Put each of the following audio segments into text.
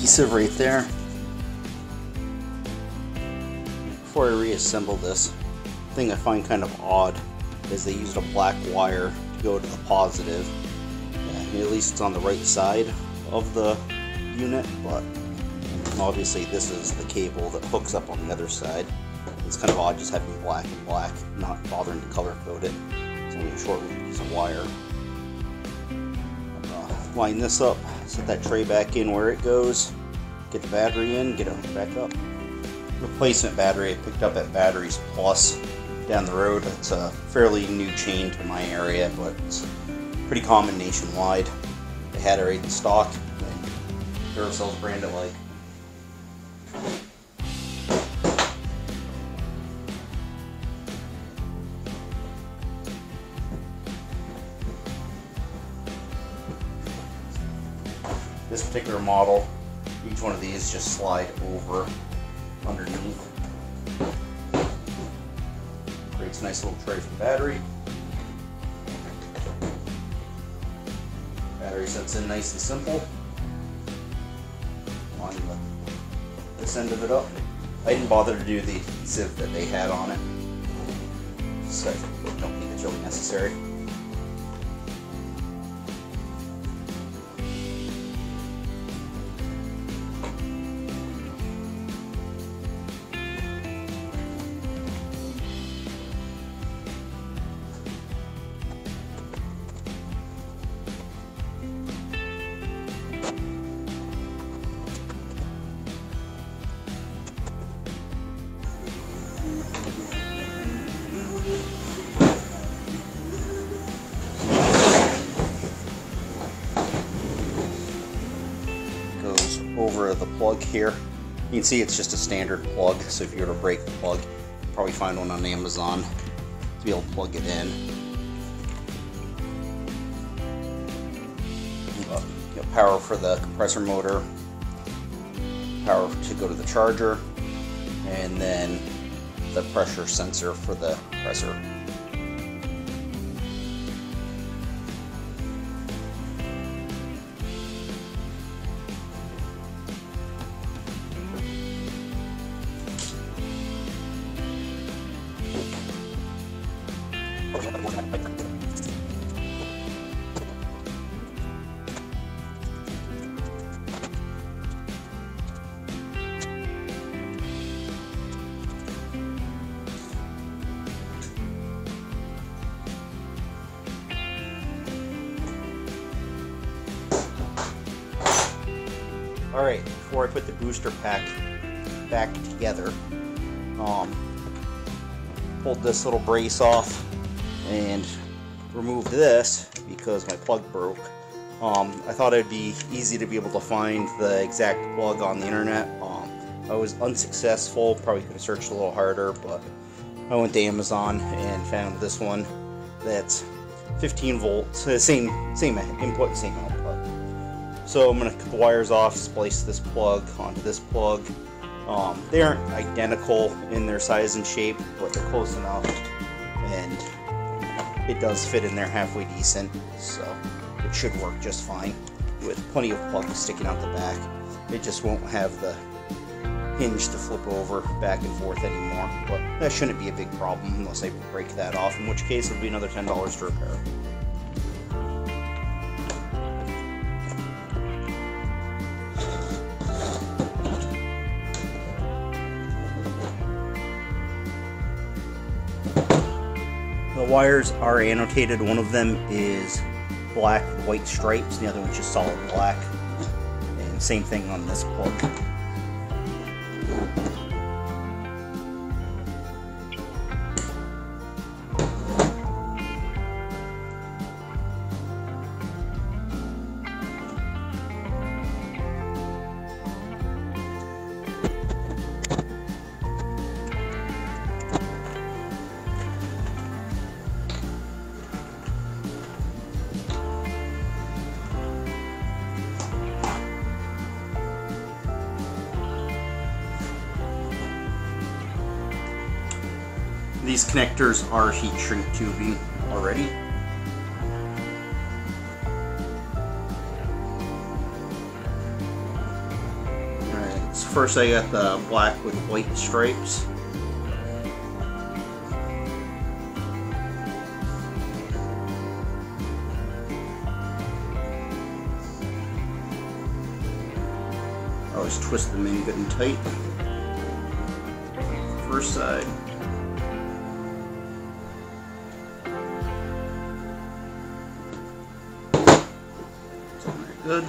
adhesive right there. Before I reassemble this, the thing I find kind of odd is they used a black wire to go to the positive. Yeah, at least it's on the right side of the unit, but obviously this is the cable that hooks up on the other side. It's kind of odd just having black and black, not bothering to color code it. It's only a short piece of wire. Line this up, set that tray back in where it goes, get the battery in, get it back up. Replacement battery I picked up at Batteries Plus down the road. It's a fairly new chain to my area, but it's pretty common nationwide. They had it right in stock. Duracell's brand it like. This particular model, each one of these just slide over underneath. Creates a nice little tray for the battery. Battery sets in nice and simple. Line this end of it up. I didn't bother to do the adhesive that they had on it, so I don't think it's really necessary. Over the plug here. You can see it's just a standard plug, so if you were to break the plug, you'll probably find one on Amazon to be able to plug it in. You got power for the compressor motor, power to go to the charger, and then the pressure sensor for the compressor. Alright, before I put the booster pack back together, pulled this little brace off and removed this because my plug broke. I thought it'd be easy to be able to find the exact plug on the internet. I was unsuccessful, probably could have searched a little harder, but I went to Amazon and found this one that's 15 volts, same input, same output. So I'm going to cut the wires off, splice this plug onto this plug. They aren't identical in their size and shape, but they're close enough, and it does fit in there halfway decent, so it should work just fine with plenty of plugs sticking out the back. It just won't have the hinge to flip over back and forth anymore, but that shouldn't be a big problem unless I break that off, in which case it'll be another $10 to repair. The wires are annotated. One of them is black, white stripes, the other one's just solid black. And same thing on this plug. These connectors are heat shrink tubing already. first I got the black with white stripes. Always twist them in good and tight. First side. It's all very good.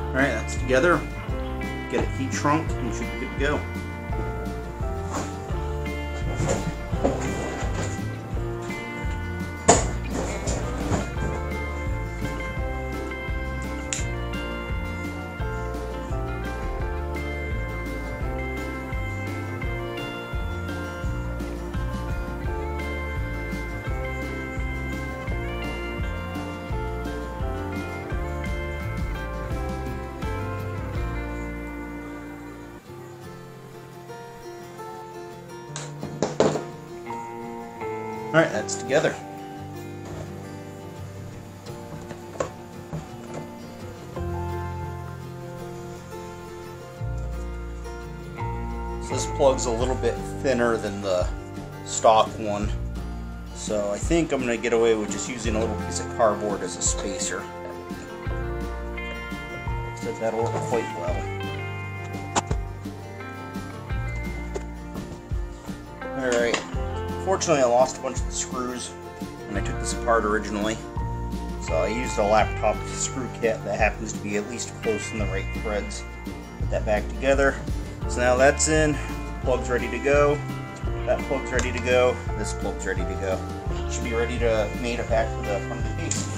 Alright, that's together. Get it heat shrunk and we should be good to go. Alright, that's together. So this plug's a little bit thinner than the stock one. So I think I'm going to get away with just using a little piece of cardboard as a spacer. So that'll work quite well. Alright. Fortunately, I lost a bunch of the screws when I took this apart originally, so I used a laptop screw kit that happens to be at least close in the right threads. Put that back together. So now that's in, plug's ready to go, that plug's ready to go, this plug's ready to go. Should be ready to mate it back to the front of the case.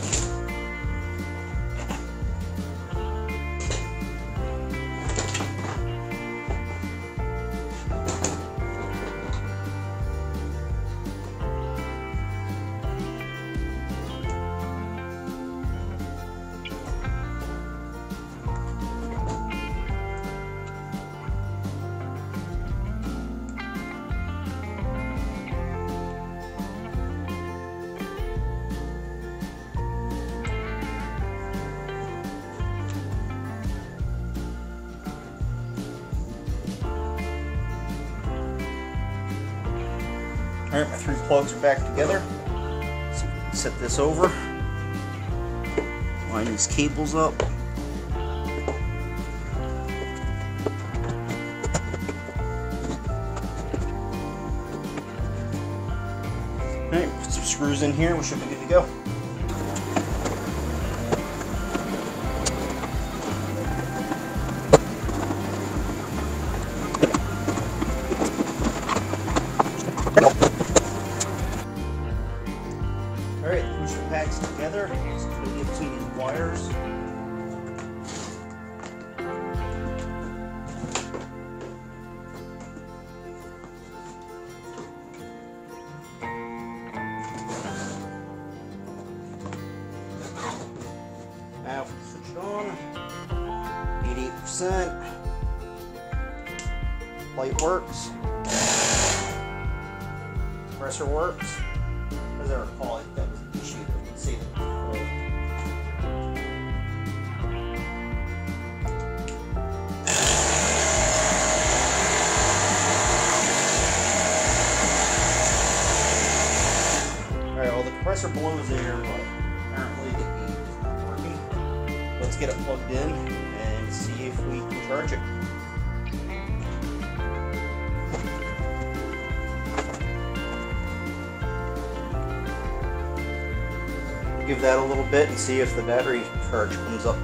Alright, my 3 plugs are back together. So set this over. Line these cables up. Alright, put some screws in here, we should be good to go. Alright, the booster pack's together. Just going to get between these wires. Now, switch it on. 88%. Light works. Compressor works. As I recall, that was the issue that we could see that it was cold. Alright, well the compressor blows air, but apparently the gauge is not working. Let's get it plugged in and see if we can charge it. Give that a little bit and see if the battery charge comes up.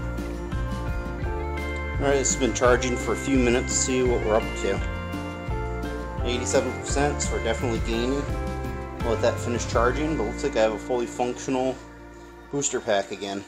Alright, this has been charging for a few minutes to see what we're up to. 87%, so we're definitely gaining. I'll let that finish charging, but looks like I have a fully functional booster pack again.